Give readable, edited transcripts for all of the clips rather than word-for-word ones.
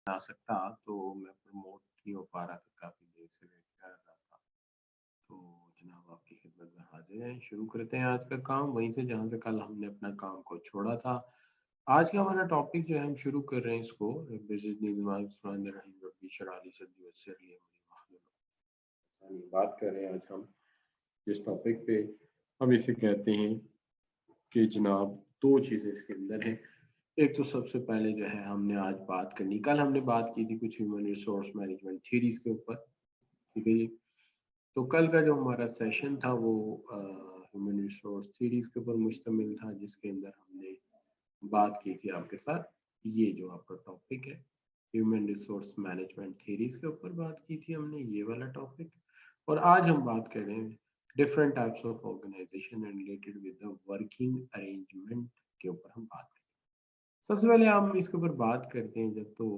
आ सकता तो मैं प्रमोट नहीं हो पा रहा था, काफ़ी देर से वेट कर रहा था। तो जनाब आपकी खिदमत में हाज़िर हैं। शुरू करते हैं आज का काम वहीं से जहाँ से कल हमने अपना काम को छोड़ा था। आज का हमारा टॉपिक जो है हम शुरू कर रहे हैं इसको बात कर रहे हैं आज हम जिस टॉपिक पे हम इसे कहते हैं कि जनाब 2 चीज़ें इसके अंदर हैं। एक तो सबसे पहले जो है हमने आज बात करनी कल हमने बात की थी कुछ ह्यूमन रिसोर्स मैनेजमेंट थ्योरीज़ के ऊपर, ठीक है जी? तो कल का जो हमारा सेशन था वो ह्यूमन रिसोर्स थ्योरीज़ के ऊपर मुश्तमिल था जिसके अंदर हमने बात की थी आपके साथ ये जो आपका टॉपिक है ह्यूमन रिसोर्स मैनेजमेंट थ्योरीज़ के ऊपर बात की थी हमने ये वाला टॉपिक। और आज हम बात कर रहे हैं different types of organisation and related with the working arrangement के ऊपर हम बात करें। सबसे पहले हम इसके ऊपर बात करते हैं जब तो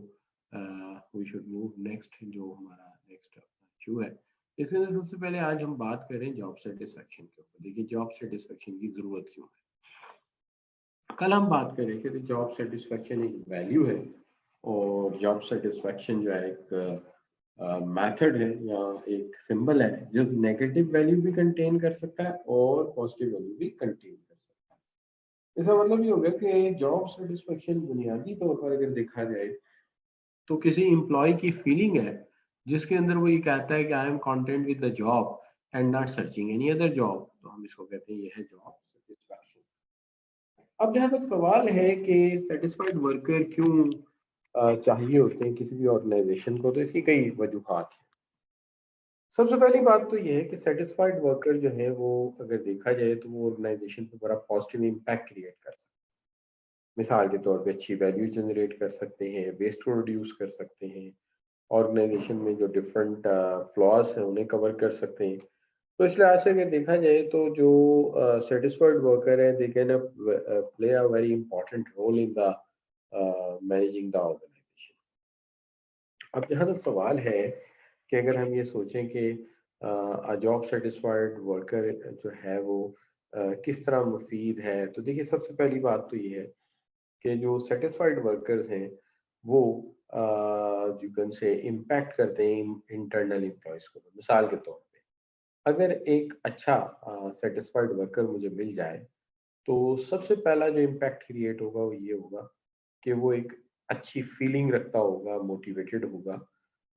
वी शुड मूव नेक्स्ट जो हमारा नेक्स्ट इशू है। इसके अंदर सबसे पहले आज हम बात करें जॉब सेटिस्फेक्शन के ऊपर। देखिए जॉब सेटिस्फेक्शन की जरूरत क्यों है। कल हम बात कर रहे थे कि जॉब सेटिस्फेक्शन एक वैल्यू है और जॉब सेटिस्फेक्शन जो है एक मेथड है या एक सिंबल है जो नेगेटिव वैल्यू भी कंटेन कर सकता है और पॉजिटिव वैल्यू भी कंटेन कर सकता है। इसका मतलब ये हो गया कि जॉब सेटिस्फेक्शन बुनियादी तौर पर अगर देखा जाए तो किसी एम्प्लॉय की फीलिंग है जिसके अंदर वो ये कहता है कि I am content with the job and not searching any other job, तो हम इसको कहते हैं ये है जॉब सेटिस्फैक्शन। अब जहाँ तक सवाल है कि सेटिस्फाइड वर्कर क्यों चाहिए होते हैं किसी भी ऑर्गेनाइजेशन को, तो इसकी कई वजूहात हैं। सबसे पहली बात तो ये है कि सेटिस्फाइड वर्कर जो है वो अगर देखा जाए तो वो ऑर्गेनाइजेशन पे बड़ा पॉजिटिव इम्पैक्ट क्रिएट कर सकते हैं। मिसाल के तौर पे अच्छी वैल्यू जनरेट कर सकते हैं, वेस्ट को रिड्यूस कर सकते हैं, ऑर्गेनाइजेशन में जो डिफरेंट फ्लॉज हैं उन्हें कवर कर सकते हैं। तो इस लिहाज से अगर देखा जाए तो जो सेटिस्फाइड वर्कर है they can play a very important role in the managing the organisation. अब जहाँ तक सवाल है कि अगर हम ये सोचें कि जॉब सेटिस्फाइड वर्कर जो है वो किस तरह मुफीद है, तो देखिए सबसे पहली बात तो ये है कि जो सेटिस्फाइड वर्कर्स हैं वो यू कैन से इम्पैक्ट करते हैं इंटरनल एम्प्लॉयज को। मिसाल के तौर पे अगर एक अच्छा सेटिस्फाइड वर्कर मुझे मिल जाए तो सबसे पहला जो इम्पैक्ट क्रिएट होगा वो ये होगा कि वो एक अच्छी फीलिंग रखता होगा, मोटिवेटेड होगा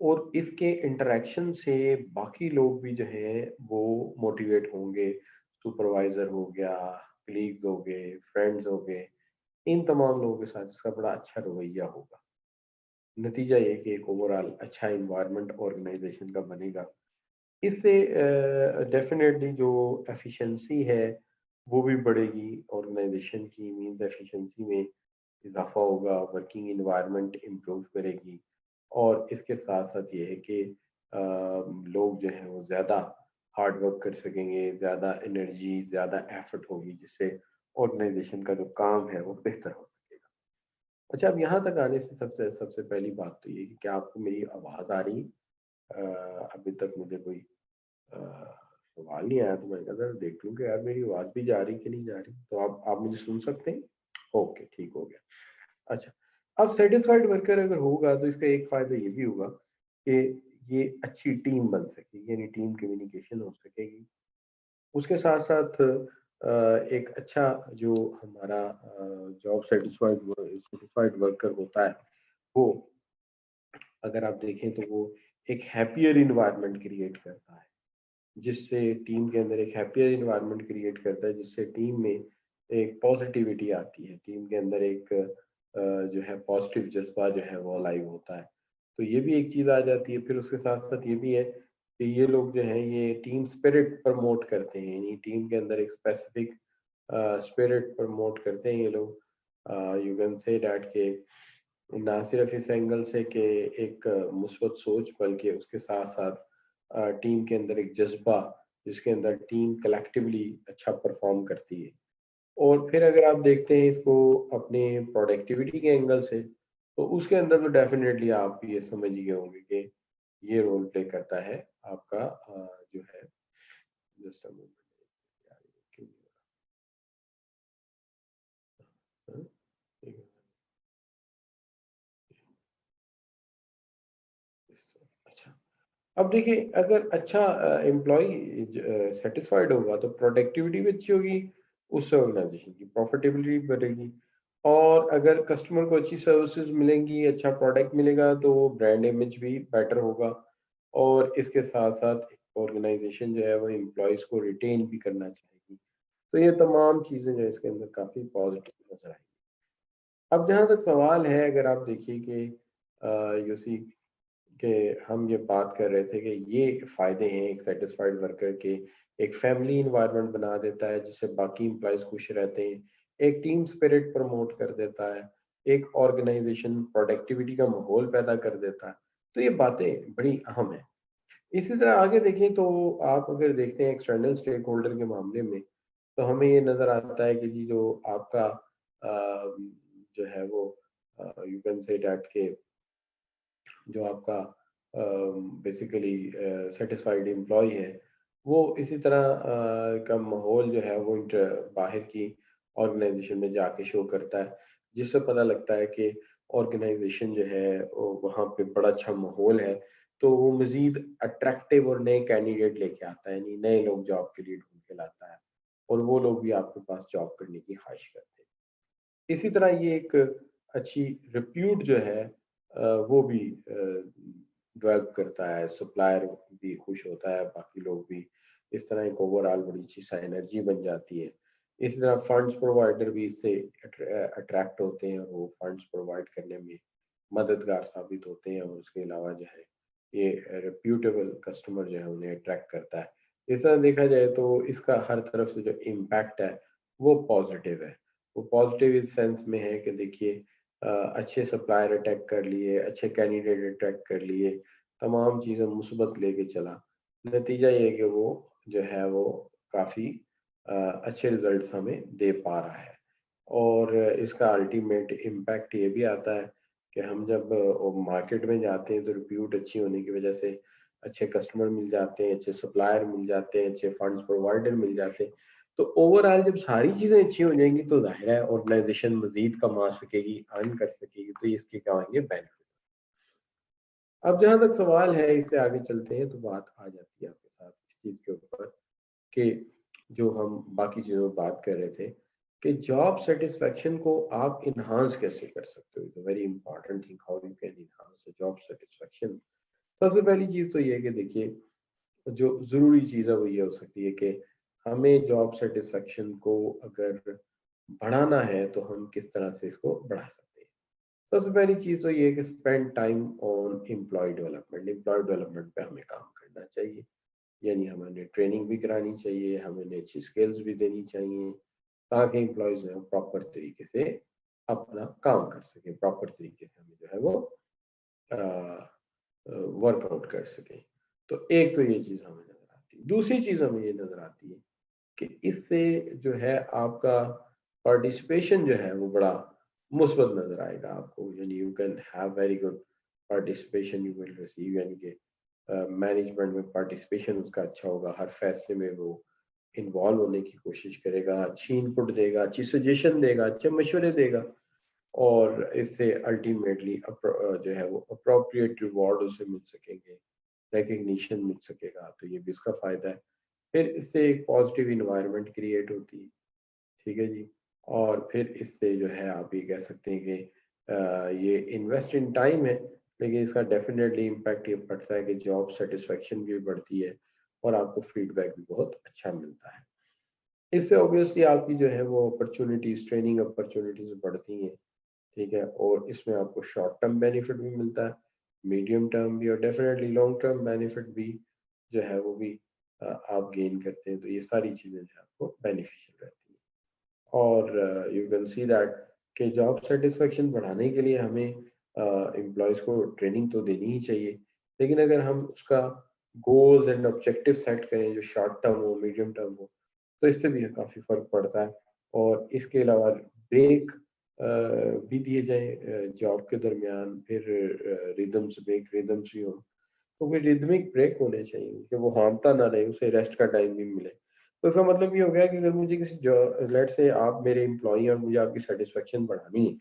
और इसके इंटरेक्शन से बाकी लोग भी जो हैं वो मोटिवेट होंगे। सुपरवाइजर हो गया, कलीग्स हो गए, फ्रेंड्स हो गए, इन तमाम लोगों के साथ इसका बड़ा अच्छा रवैया होगा। नतीजा ये कि एक ओवरऑल अच्छा इन्वायरमेंट ऑर्गेनाइजेशन का बनेगा। इससे डेफिनेटली जो एफिशिएंसी है वो भी बढ़ेगी ऑर्गेनाइजेशन की, मींस एफिशिएंसी में इजाफा होगा, वर्किंग इन्वायरमेंट इम्प्रूव करेगी और इसके साथ साथ ये है कि लोग जो हैं वो ज़्यादा हार्ड वर्क कर सकेंगे, ज़्यादा एनर्जी, ज़्यादा एफर्ट होगी जिससे ऑर्गेनाइजेशन का जो काम है वो बेहतर हो सकेगा। अच्छा, अब यहाँ तक आने से सबसे सबसे पहली बात तो ये है कि क्या आपको मेरी आवाज़ आ रही है? अभी तक मुझे कोई अ, सवाल नहीं आया तो मैंने कहा ज़रा देख लूँ कि यार मेरी आवाज़ भी जा रही कि नहीं जा रही। तो आप मुझे सुन सकते हैं? ओके, ठीक हो गया। अच्छा, अब सैटिस्फाइड वर्कर अगर होगा तो इसका एक फ़ायदा ये भी होगा कि ये अच्छी टीम बन सकेगी, यानी टीम कम्युनिकेशन हो सकेगी। उसके साथ-साथ एक अच्छा जो हमारा जॉब सैटिस्फाइड वर्कर होता है, वो अगर आप देखें तो वो एक हैप्पियर एनवायरनमेंट क्रिएट करता है। जिससे टीम के अंदर एक हैप्पियर एनवायरनमेंट क्रिएट करता है, जिससे टीम में एक पॉजिटिविटी आती है, टीम के अंदर एक जो है पॉजिटिव जज्बा जो है वो अलाइव होता है। तो ये भी एक चीज़ आ जाती है। फिर उसके साथ साथ ये भी है कि ये लोग जो हैं ये टीम स्पिरिट प्रमोट करते हैं, यानी टीम के अंदर एक स्पेसिफिक स्पिरिट प्रमोट करते हैं ये लोग। यू कैन से डैट के ना सिर्फ इस एंगल से कि एक मुस्बत सोच, बल्कि उसके साथ साथ टीम के अंदर एक जज्बा जिसके अंदर टीम कलेक्टिवली अच्छा परफॉर्म करती है। और फिर अगर आप देखते हैं इसको अपने प्रोडक्टिविटी के एंगल से, तो उसके अंदर तो डेफिनेटली आप ये समझ ही गए होंगे कि ये रोल प्ले करता है आपका जो है जस्ट अ मोमेंट। अच्छा। अब देखिए, अगर अच्छा एम्प्लॉय सेटिस्फाइड होगा तो प्रोडक्टिविटी भी अच्छी होगी, उससे ऑर्गेनाइजेशन की प्रॉफिटेबिलिटी बढ़ेगी। और अगर कस्टमर को अच्छी सर्विसेज मिलेंगी, अच्छा प्रोडक्ट मिलेगा, तो ब्रांड इमेज भी बेटर होगा। और इसके साथ साथ ऑर्गेनाइजेशन जो है वो एम्प्लॉयज़ को रिटेन भी करना चाहेगी। तो ये तमाम चीज़ें जो है इसके अंदर काफ़ी पॉजिटिव नज़र आई। अब जहाँ तक सवाल है, अगर आप देखिए कि यूसी कि हम ये बात कर रहे थे कि ये फ़ायदे हैं एक सैटिस्फाइड वर्कर के, एक फैमिली एनवायरनमेंट बना देता है जिससे बाकी एम्प्लॉइज़ खुश रहते हैं, एक टीम स्पिरिट प्रमोट कर देता है, एक ऑर्गेनाइजेशन प्रोडक्टिविटी का माहौल पैदा कर देता है। तो ये बातें बड़ी अहम हैं। इसी तरह आगे देखें तो आप अगर देखते हैं एक्सटर्नल स्टेक होल्डर के मामले में, तो हमें ये नज़र आता है कि जी जो आपका जो है वो यू कैन से दैट के जो आपका बेसिकली सेटिस्फाइड एम्प्लॉय है, वो इसी तरह का माहौल जो है वो बाहर की ऑर्गेनाइजेशन में जाके शो करता है, जिससे पता लगता है कि ऑर्गेनाइजेशन जो है वो वहाँ पे बड़ा अच्छा माहौल है, तो वो मज़ीद अट्रैक्टिव और नए कैंडिडेट लेके आता है, यानी नए लोग जॉब के लिए ढूँढ के लाता है और वो लोग भी आपके पास जॉब करने की ख्वाहिश करते हैं। इसी तरह ये एक अच्छी रिप्यूट जो है वो भी डेवलप करता है, सप्लायर भी खुश होता है, बाकी लोग भी। इस तरह एक ओवरऑल बड़ी अच्छी सा एनर्जी बन जाती है। इसी तरह फंड्स प्रोवाइडर भी इससे अट्रैक्ट होते हैं और वो फंड्स प्रोवाइड करने में मददगार साबित होते हैं और उसके अलावा जो है ये रेप्यूटेबल कस्टमर जो है उन्हें अट्रैक्ट करता है। इस तरह देखा जाए तो इसका हर तरफ से जो इम्पैक्ट है वो पॉजिटिव है। वो पॉजिटिव इस सेंस में है कि देखिए अच्छे सप्लायर अटैक कर लिए, अच्छे कैंडिडेट अटैक कर लिए, तमाम चीज़ें मुस्बत लेके चला। नतीजा ये है कि वो जो है वो काफ़ी अच्छे रिजल्ट्स हमें दे पा रहा है। और इसका अल्टीमेट इम्पैक्ट ये भी आता है कि हम जब मार्केट में जाते हैं तो रिप्यूट अच्छी होने की वजह से अच्छे कस्टमर मिल जाते हैं, अच्छे सप्लायर मिल जाते हैं, अच्छे फंड्स प्रोवाइडर मिल जाते हैं। तो ओवरऑल जब सारी चीज़ें अच्छी हो जाएँगी तो ज़ाहिर है ऑर्गेनाइज़ेशन मज़ीद कमा सकेगी, अर्न कर सकेगी, तो ये इसके क्या होंगे बेनिफिट। अब जहाँ तक सवाल है इससे आगे चलते हैं तो बात आ जाती है आपके साथ इस चीज़ के ऊपर कि जो हम बाकी चीज़ों में बात कर रहे थे कि जॉब सैटिस्फैक्शन को आप एनहांस कैसे कर सकते हो? It's a very important thing how you can enhance the job satisfaction. सबसे पहली चीज़ तो ये है कि देखिए जो ज़रूरी चीज़ है वो ये हो सकती है कि हमें जॉब सैटिस्फैक्शन को अगर बढ़ाना है तो हम किस तरह से इसको बढ़ा सकते हैं। सबसे पहली चीज़ तो ये है कि spend time on employee development पे हमें काम करना चाहिए। यानी हमें ट्रेनिंग भी करानी चाहिए, हमें अच्छी स्किल्स भी देनी चाहिए ताकि एम्प्लॉयज़ जो है प्रॉपर तरीके से अपना काम कर सकें, प्रॉपर तरीके से हमें जो है वो वर्कआउट कर सकें। तो एक तो ये चीज़ हमें नज़र आती है। दूसरी चीज़ हमें ये नज़र आती है कि इससे जो है आपका पार्टिसिपेशन जो है वो बड़ा मुस्बत नज़र आएगा आपको, यानी you can have very good participation you will receive, यानी कि मैनेजमेंट में पार्टिसिपेशन उसका अच्छा होगा, हर फैसले में वो इन्वॉल्व होने की कोशिश करेगा, अच्छी इनपुट देगा, अच्छी सजेशन देगा, अच्छे मशवरे देगा और इससे अल्टीमेटली जो है वो अप्रोप्रिएट रिवॉर्ड उसे मिल सकेंगे, रिकग्निशन मिल सकेगा, तो ये भी इसका फ़ायदा है। फिर इससे एक पॉजिटिव एनवायरनमेंट क्रिएट होती है, ठीक है जी। और फिर इससे जो है आप ये कह सकते हैं कि ये इन्वेस्ट इन टाइम है, लेकिन इसका डेफिनेटली इम्पैक्ट ये पड़ता है कि जॉब सेटिस्फेक्शन भी बढ़ती है और आपको फीडबैक भी बहुत अच्छा मिलता है। इससे ऑब्वियसली आपकी जो है वो अपॉर्चुनिटीज़, ट्रेनिंग अपॉर्चुनिटीज़ बढ़ती हैं, ठीक है? और इसमें आपको शॉर्ट टर्म बेनिफिट भी मिलता है, मीडियम टर्म भी और डेफिनेटली लॉन्ग टर्म बेनिफिट भी जो है वो भी आप गेन करते हैं, तो ये सारी चीज़ें जो है आपको बेनिफिशियल रहती हैं। और यू कैन सी दैट कि जॉब सैटिस्फैक्शन बढ़ाने के लिए हमें एम्प्लॉइज़ को ट्रेनिंग तो देनी ही चाहिए, लेकिन अगर हम उसका गोल्स एंड ऑब्जेक्टिव सेट करें जो शॉर्ट टर्म हो, मीडियम टर्म हो, तो इससे भी काफ़ी फ़र्क पड़ता है। और इसके अलावा ब्रेक भी दिए जाएँ जॉब के दरमियान, फिर रिदम्स भी हों। तो कोई रिदमिक ब्रेक होने चाहिए कि वो हांफता ना रहे, उसे रेस्ट का टाइम भी मिले। तो इसका मतलब ये हो गया कि अगर मुझे किसी लेट्स से आप मेरे एम्प्लॉयी हैं और मुझे आपकी सैटिस्फैक्शन बढ़ानी है,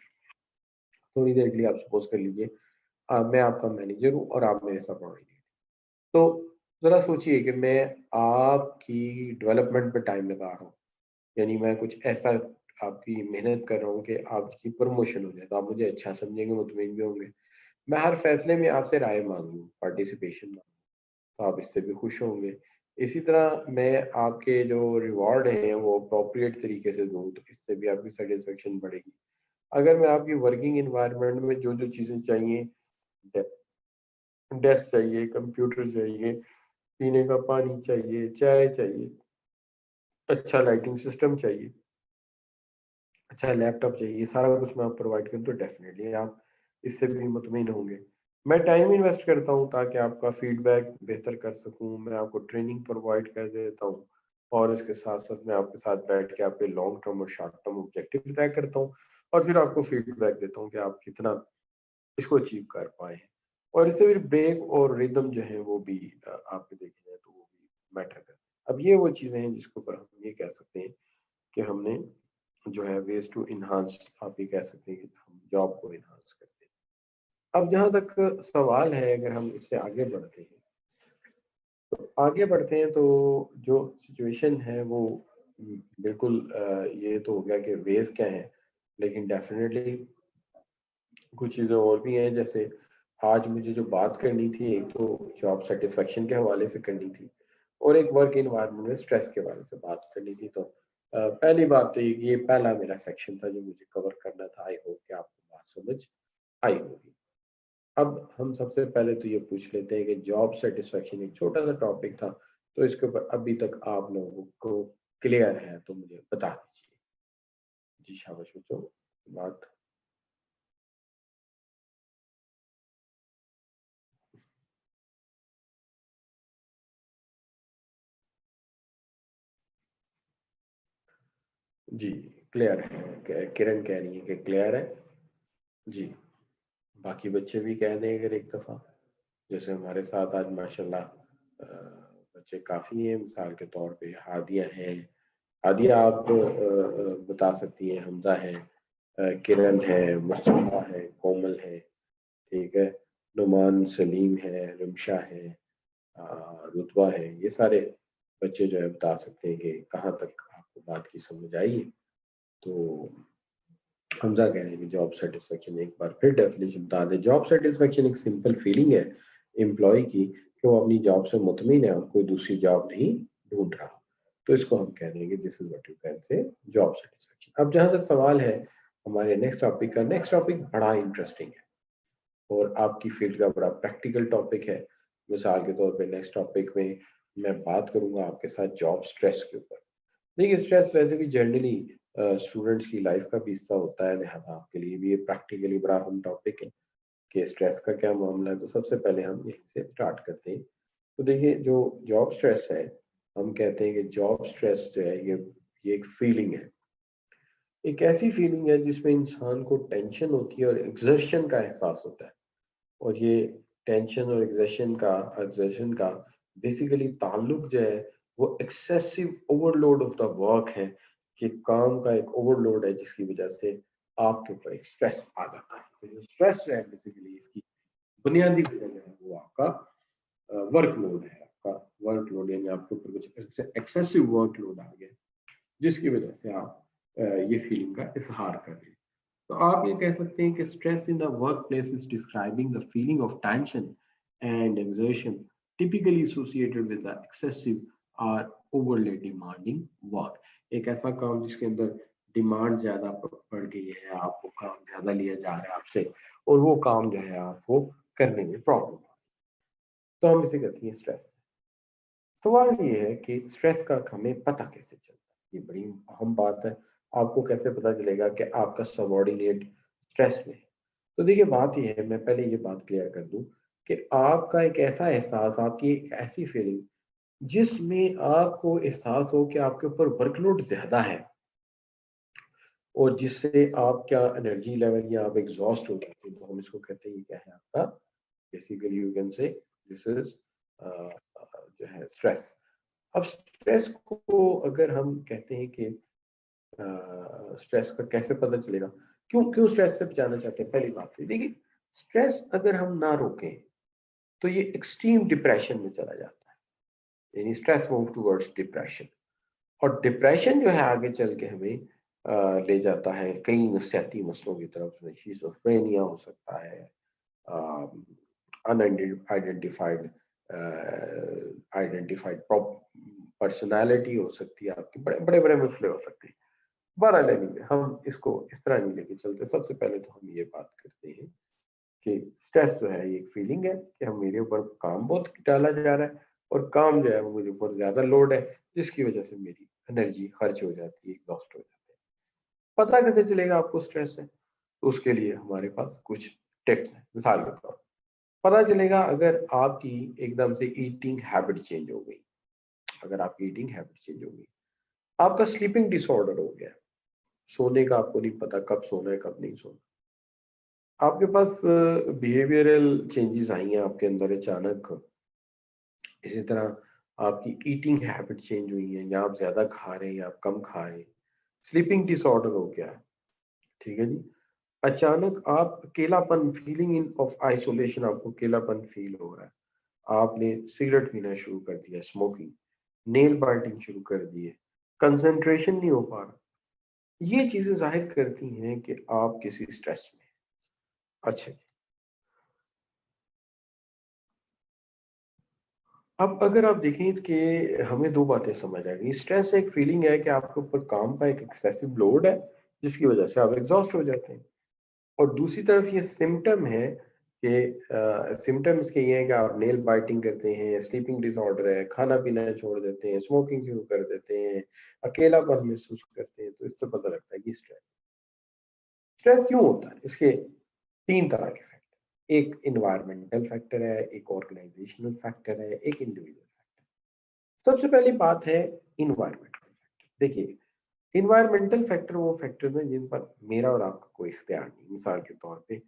थोड़ी देर के लिए आप सपोज़ कर लीजिए मैं आपका मैनेजर हूँ और आप मेरे सबऑर्डिनेट। तो ज़रा सोचिए कि मैं आपकी डेवलपमेंट पे टाइम लगा रहा हूँ, यानी मैं कुछ ऐसा आपकी मेहनत कर रहा हूँ कि आपकी प्रमोशन हो जाए, तो आप मुझे अच्छा समझेंगे, मुतमईन भी होंगे। मैं हर फैसले में आपसे राय माँगूँ, पार्टिसिपेशन माँगूँ, तो आप इससे भी खुश होंगे। इसी तरह मैं आपके जो रिवॉर्ड हैं वो अप्रोप्रिएट तरीके से दूँ, तो इससे भी आपकी सैटिस्फैक्शन बढ़ेगी। अगर मैं आपकी वर्किंग एनवायरनमेंट में जो-जो चीज़ें चाहिए, डे डेस्क चाहिए, कंप्यूटर चाहिए, पीने का पानी चाहिए, चाय चाहिए, अच्छा लाइटिंग सिस्टम चाहिए, अच्छा लैपटॉप चाहिए, ये सारा कुछ मैं आपको प्रोवाइड करूँ तो डेफ़िनेटली आप इससे भी मुतमईन होंगे। मैं टाइम इन्वेस्ट करता हूँ ताकि आपका फीडबैक बेहतर कर सकूँ, मैं आपको ट्रेनिंग प्रोवाइड कर देता हूँ और इसके साथ-साथ मैं आपके साथ बैठ के आपके लॉन्ग टर्म और शॉर्ट टर्म ऑब्जेक्टिव तय करता हूँ और फिर आपको फीडबैक देता हूँ कि आप कितना इसको अचीव कर पाए हैं। और इससे फिर ब्रेक और रिदम जो है वो भी आपके देखे जाए तो वो भी मैटर करते हैं। अब ये वो चीज़ें हैं जिसके ऊपर हम ये कह सकते हैं कि हमने जो है वेज़ टू एनहांस, आप ये कह सकते हैं कि हम जॉब को एनहांस करते हैं। अब जहाँ तक सवाल है, अगर हम इससे आगे बढ़ते हैं, तो आगे बढ़ते हैं तो जो सिचुएशन है वो बिल्कुल ये तो हो गया कि वेज़ क्या है, लेकिन डेफ़िनेटली कुछ चीज़ें और भी हैं, जैसे आज मुझे जो बात करनी थी, एक तो जॉब सैटिस्फैक्शन के हवाले से करनी थी और एक वर्क एनवायरनमेंट में स्ट्रेस के बारे से बात करनी थी। तो पहली बात तो ये पहला मेरा सेक्शन था जो मुझे कवर करना था। आई होप कि आपको बात समझ आई होगी। अब हम सबसे पहले तो ये पूछ लेते हैं कि जॉब सैटिस्फैक्शन एक छोटा-सा टॉपिक था, तो इसके ऊपर अभी तक आप लोगों को क्लियर है तो मुझे बता दीजिए। जी, शाबाश बच्चों, बात। जी, क्लियर है। किरण कह रही है कि क्लियर है। जी, बाकी बच्चे भी कह दें अगर एक दफ़ा। जैसे हमारे साथ आज माशाल्लाह बच्चे काफ़ी हैं, मिसाल के तौर पे हादिया है। हादिया आप बता सकती हैं, हमज़ा है, किरण है, मुस्तफ़ा है, कोमल है, ठीक है? नुमान सलीम है, रिमशा है, रुतबा है। ये सारे बच्चे जो है बता सकते हैं कि कहाँ तक आपको बात की समझ आई है। तो हमजा कह रहे हैं कि जॉब सेटिस्फेक्शन, एक बार फिर डेफिनेशन बता दें। जॉब सेटिस्फेक्शन एक सिंपल फीलिंग है एम्प्लॉय की कि वो अपनी जॉब से मुतमिन है और कोई दूसरी जॉब नहीं ढूंढ रहा। तो इसको हम कह देंगे this is what you can से जॉब सेटिस्फेक्शन। अब जहां तक सवाल है हमारे नेक्स्ट टॉपिक बड़ा इंटरेस्टिंग है और आपकी फील्ड का बड़ा प्रैक्टिकल टॉपिक है। मिसाल के तौर पे नेक्स्ट टॉपिक में मैं बात करूंगा आपके साथ जॉब स्ट्रेस के ऊपर। देखिए, स्ट्रेस वैसे भी जनरली स्टूडेंट्स की लाइफ का भी हिस्सा होता है, लिहाजा आपके लिए भी ये प्रैक्टिकली बड़ा अहम टॉपिक है कि स्ट्रेस का क्या मामला है। तो सबसे पहले हम यहीं से स्टार्ट करते हैं। तो देखिए, जो जॉब स्ट्रेस है, हम कहते हैं कि जॉब स्ट्रेस जो है ये एक फीलिंग है। एक ऐसी फीलिंग है जिसमें इंसान को टेंशन होती है और एक्सर्शन का एहसास होता है। और ये टेंशन और एग्जर्शन का बेसिकली ताल्लुक जो है वो excessive overload of the work है, कि काम का एक ओवरलोड है जिसकी वजह से आपके ऊपर एक स्ट्रेस आ जाता है। तो जो स्ट्रेस है बेसिकली इसकी बुनियादी वजह जो है वो आपका वर्कलोड है। आपका वर्कलोड यानी आपके ऊपर कुछ एक्सेसिव वर्कलोड आ गया जिसकी वजह से आप ये फीलिंग का इजहार कर रहे हैं। तो आप ये कह सकते हैं कि stress in the workplace is describing the feeling of tension and exertion typically associated with the excessive और ओवरली डिमांडिंग वर्क। एक ऐसा काम जिसके अंदर डिमांड ज्यादा बढ़ गई है, आपको काम ज्यादा लिया जा रहा है आपसे और वो काम जो है आपको करने में प्रॉब्लम, तो हम इसे कहते हैं स्ट्रेस। सवाल ये है कि स्ट्रेस का हमें पता कैसे चलता है, ये बड़ी अहम बात है। आपको कैसे पता चलेगा कि आपका सबॉर्डिनेट स्ट्रेस में है? तो देखिए, बात ये है, मैं पहले ये बात क्लियर कर दूं कि आपका एक ऐसा एहसास, आपकी एक ऐसी फीलिंग जिसमें आपको एहसास हो कि आपके ऊपर वर्कलोड ज्यादा है और जिससे आप क्या एनर्जी लेवल या आप एग्जॉस्ट हो जाते हैं, तो हम इसको कहते हैं ये क्या है आपका, बेसिकली यू कैन से दिस इज जो है स्ट्रेस। अब स्ट्रेस को अगर हम कहते हैं कि स्ट्रेस का कैसे पता चलेगा, क्यों क्यों स्ट्रेस से बचाना चाहते हैं, पहली बात तो देखिए, स्ट्रेस अगर हम ना रोकें तो ये एक्सट्रीम डिप्रेशन में चला जाता है, यानी स्ट्रेस मूव टुवर्ड्स डिप्रेशन। और डिप्रेशन जो है आगे चल के हमें ले जाता है कई नफसियाती मसलों की तरफ। शिज़ोफ्रेनिया हो सकता है, अनआइडेंटिफाइड आइडेंटिफाइड पर्सनालिटी हो सकती है आपकी, बड़े बड़े बड़े मसले हो सकते हैं। बहरहाल anyway, हम इसको इस तरह नहीं लेके चलते। सबसे पहले तो हम ये बात करते हैं कि स्ट्रेस जो है ये एक फीलिंग है कि हम मेरे ऊपर काम बहुत डाला जा रहा है और काम जो है वो मुझे ऊपर ज्यादा लोड है, जिसकी वजह से मेरी एनर्जी खर्च हो जाती है, एग्जॉस्ट हो जाती है। पता कैसे चलेगा आपको स्ट्रेस है? तो उसके लिए हमारे पास कुछ टिप्स हैं। मिसाल के तौर पर पता चलेगा अगर आपकी एकदम से ईटिंग हैबिट चेंज हो गई, अगर आपकी ईटिंग हैबिट चेंज हो गई, आपका स्लीपिंग डिसऑर्डर हो गया, सोने का आपको नहीं पता कब सोना है कब नहीं सोना, आपके पास बिहेवियरल चेंजेस आई हैं आपके अंदर अचानक, इसी तरह आपकी ईटिंग हैबिट चेंज हुई है, या आप ज्यादा खा रहे हैं या आप कम खा रहे हैं, स्लीपिंग डिसऑर्डर हो गया है, ठीक है जी। अचानक आप अकेलापन, फीलिंग इन ऑफ आइसोलेशन, आपको अकेलापन फील हो रहा है, आपने सिगरेट पीना शुरू कर दिया, स्मोकिंग, नेल बाइटिंग शुरू कर दी है, कंसंट्रेशन नहीं हो पा रहा, ये चीजें जाहिर करती हैं कि आप किसी स्ट्रेस में हैं। अच्छा, अब अगर आप देखें कि हमें दो बातें समझ आ गई। स्ट्रेस एक फीलिंग है कि आपके ऊपर काम का एक एक्सेसिव लोड है, जिसकी वजह से आप एग्जॉस्ट हो जाते हैं। और दूसरी तरफ ये सिम्टम है कि सिम्टम्स के ये हैं कि आप नेल बाइटिंग करते हैं, स्लीपिंग डिसऑर्डर है, खाना पीना छोड़ देते हैं, स्मोकिंग शुरू कर देते हैं, अकेलापन महसूस करते हैं, तो इससे पता लगता है कि स्ट्रेस। स्ट्रेस क्यों होता है? इसके तीन तरह के फैक्टर, एक इन्वायरमेंटल फैक्टर है, एक ऑर्गेनाइजेशनल फैक्टर है, एक इंडिविजुअल। सबसे पहली बात है इन्वायरमेंटल फैक्टर। देखिए, इन्वायरमेंटल फैक्टर वो फैक्टर है जिन पर मेरा और आपका कोई इख्तियार नहीं। मिसाल के तौर पे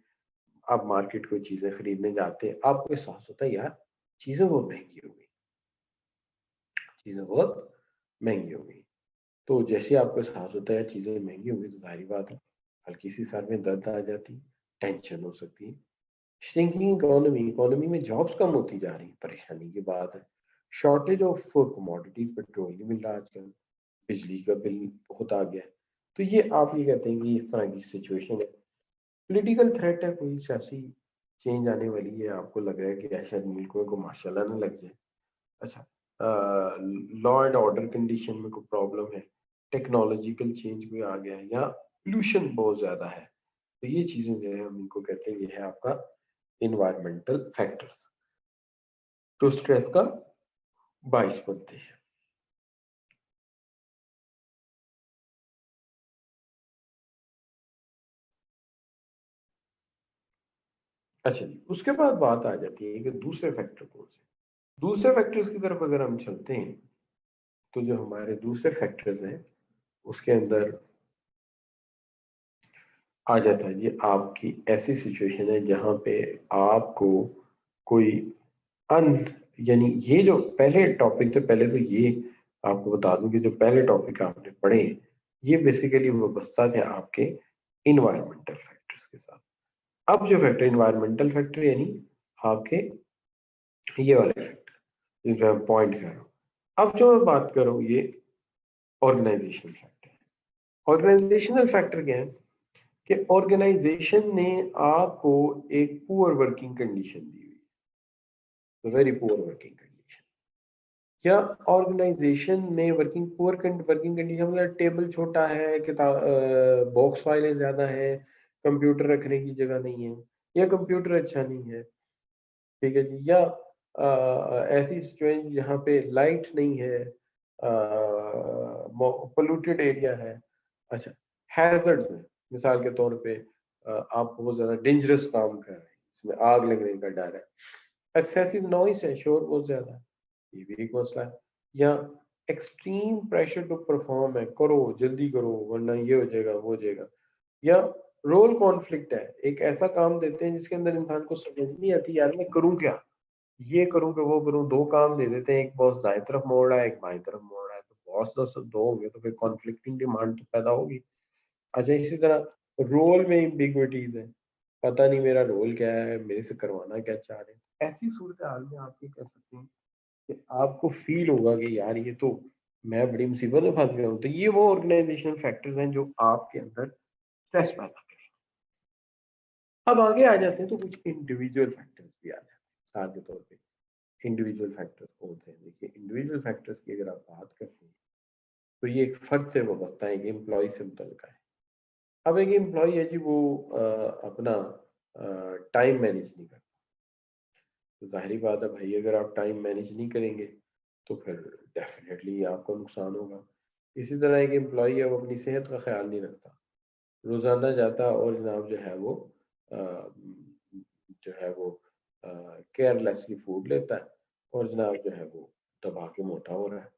आप मार्केट कोई चीजें खरीदने जाते हैं, आपको एहसास होता है यार चीजें बहुत महंगी हो गई, चीजें बहुत महंगी हो गई। तो जैसे आपको एहसास होता है चीजें महंगी हो गई, तो जाहिर बात है हल्की सी सर में दर्द आ जाती, टेंशन हो सकती है। श्रिंकिंग इकोनॉमी, इकोनॉमी में जॉब्स कम होती जा रही, परेशानी की बात है। शॉर्टेज ऑफ कमोडिटीज, पेट्रोल नहीं मिल रहा आजकल, बिजली का बिल बहुत आ गया है। तो ये आप ये कहते हैं कि इस तरह की सिचुएशन है। पॉलिटिकल थ्रेट है, कोई सियासी चेंज आने वाली है, आपको लग रहा है कि शायद मुल्क में को माशाल्लाह ना लग जाए। अच्छा, लॉ एंड ऑर्डर कंडीशन में कोई प्रॉब्लम है, टेक्नोलॉजिकल चेंज कोई आ गया है, या पोल्यूशन बहुत ज्यादा है। तो ये चीजें जो है हम इनको कहते हैं, ये है आपका इन्वायरमेंटल फैक्टर्स, तो स्ट्रेस का बाइस बनते हैं। अच्छा जी, उसके बाद बात आ जाती है कि दूसरे फैक्टर कौन से। दूसरे फैक्टर्स की तरफ अगर हम चलते हैं, तो जो हमारे दूसरे फैक्टर्स हैं उसके अंदर आ जाता है जी, आपकी ऐसी सिचुएशन है जहां पे आपको कोई अन, यानी ये जो पहले टॉपिक थे, पहले तो ये आपको बता दूं कि जो पहले टॉपिक आपने पढ़े, ये बेसिकली वो बस्ता थे आपके इन्वायरमेंटल फैक्टर्स के साथ। अब जो फैक्टर इन्वायरमेंटल फैक्टर यानी आपके ये वाले फैक्टर जिस पे मैं पॉइंट कर रहा हूँ। अब जो मैं बात कर रहा हूँ ये ऑर्गेनाइजेशनल फैक्टर है। ऑर्गेनाइजेशनल फैक्टर क्या है कि ऑर्गेनाइजेशन ने आपको एक पुअर वर्किंग कंडीशन दी हुई है, वेरी पुअर वर्किंग कंडीशन। क्या ऑर्गेनाइजेशन ने वर्किंग पुअर वर्किंग कंडीशन मतलब टेबल छोटा है, किताब बॉक्स फाइलें ज्यादा है, कंप्यूटर रखने की जगह नहीं है, या कंप्यूटर अच्छा नहीं है, ठीक है जी, या ऐसी सिचुएशन जहाँ पे लाइट नहीं है, पोल्यूटेड एरिया है। अच्छा, हैजर्ड्स हैं, मिसाल के तौर पे आप बहुत ज्यादा डेंजरस काम कर रहे हैं, इसमें आग लगने का डर है, एक्सेसिव नॉइस है, शोर बहुत ज्यादा है, ये भी एक मसला है। या एक्सट्रीम प्रेशर टू परफॉर्म है, करो जल्दी करो वरना ये हो जाएगा वो हो जाएगा। या रोल कॉन्फ्लिक्ट है, एक ऐसा काम देते हैं जिसके अंदर इंसान को समझ नहीं आती यार मैं करूं क्या, ये करूं कि वो करूं, दो काम दे देते हैं, एक बॉस दाएं तरफ मोड़ रहा है एक बाएं तरफ मोड़ रहा है, तो बॉस तो सब दो होंगे तो फिर कॉन्फ्लिक्टिंग डिमांड तो पैदा होगी। अच्छा, इसी तरह रोल में एम्बिग्विटीज है, पता नहीं मेरा रोल क्या है, मेरे से करवाना क्या चाह रहे हैं। ऐसी सूरत हाल में आप ये कह सकते हैं कि आपको फील होगा कि यार ये तो मैं बड़ी मुसीबत में फंस गया हूँ। तो ये वो ऑर्गेनाइजेशनल फैक्टर्स हैं जो आपके अंदर स्ट्रेस पैदा करें। अब आगे आ जाते हैं तो कुछ इंडिविजुअल फैक्टर्स भी आ जाते हैं साथ के तौर पे। इंडिविजुअल फैक्टर्स कौन से हैं? देखिए, इंडिविजुअल फैक्टर्स की अगर आप बात करते हैं तो ये एक फर्द से वाबस्ता है, एक एम्प्लॉय से मुतल्लिक है। अब एक एम्प्लॉय है जी, वो अपना टाइम मैनेज नहीं करता। तो ज़ाहिर बात है भाई, अगर आप टाइम मैनेज नहीं करेंगे तो फिर डेफिनेटली आपको नुकसान होगा। इसी तरह एक एम्प्लॉय है, वो अपनी सेहत का ख्याल नहीं रखता, रोज़ाना जाता और जनाब जो है वो अ, जो है वो केयरलेसली फूड लेता है और जनाब जो है वो दबा के मोटा हो रहा है।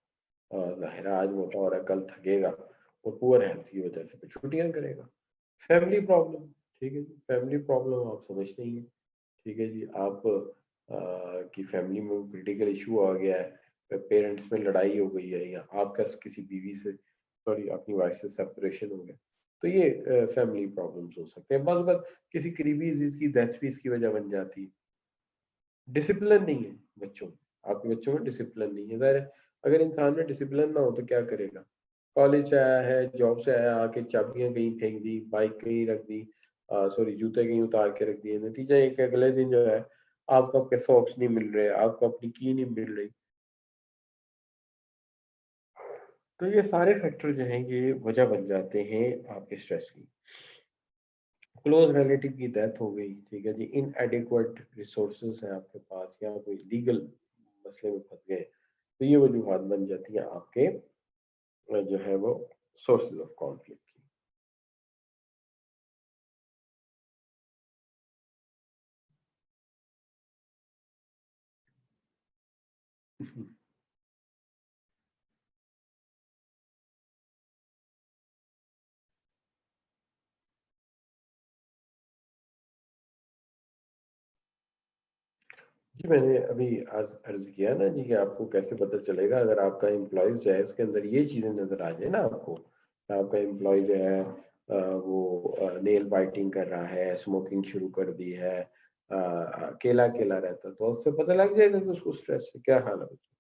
और ज़ाहिर है आज मोटा हो रहा है, कल थकेगा और पुअर हेल्थ की वजह से फिर छुट्टियाँ करेगा। फैमिली प्रॉब्लम, ठीक है जी, फैमिली प्रॉब्लम आप समझते ही हैं। ठीक है जी, आप की फैमिली में क्रिटिकल इशू आ गया है, पेरेंट्स में लड़ाई हो गई है या आपका किसी बीवी से, सॉरी, अपनी वाइफ से सेपरेशन हो गया, तो ये फैमिली प्रॉब्लम्स हो सकते हैं। बस बस किसी करीबी अजीज की डेथ भी इसकी वजह बन जाती है। डिसिप्लिन नहीं है बच्चों में, आपके बच्चों में डिसिप्लिन नहीं है। ज़ाहिर है अगर इंसान में डिसिप्लिन ना हो तो क्या करेगा? कॉलेज से आया है, जॉब से आया, आके चाबियां कहीं फेंक दी, बाइक कहीं रख दी, सॉरी जूते कहीं उतार के रख दिए, नतीजा ये कि अगले दिन जो है आपको आपके सॉक्स नहीं मिल रहे, आपको अपनी की नहीं मिल रही। तो ये सारे फैक्टर जो हैं ये वजह बन जाते हैं आपके स्ट्रेस की। क्लोज रिलेटिव की डेथ हो गई, ठीक है जी, इनएडिक्वेट रिसोर्सेज हैं आपके पास या कोई लीगल मसले में फंस गए, तो ये वजूहत बन जाती हैं आपके जो है वो सोर्सेज ऑफ कॉन्फ्लिक्ट की। जी, मैंने अभी आज अर्ज़ किया ना जी कि आपको कैसे पता चलेगा अगर आपका एम्प्लॉइज़ जो है उसके अंदर ये चीज़ें नज़र आ जाए ना आपको, आपका एम्प्लॉयी जो है वो नेल बाइटिंग कर रहा है, स्मोकिंग शुरू कर दी है, अकेला-अकेला रहता है, तो उससे पता लग जाएगा कि उसको स्ट्रेस है, क्या हाल है उसका।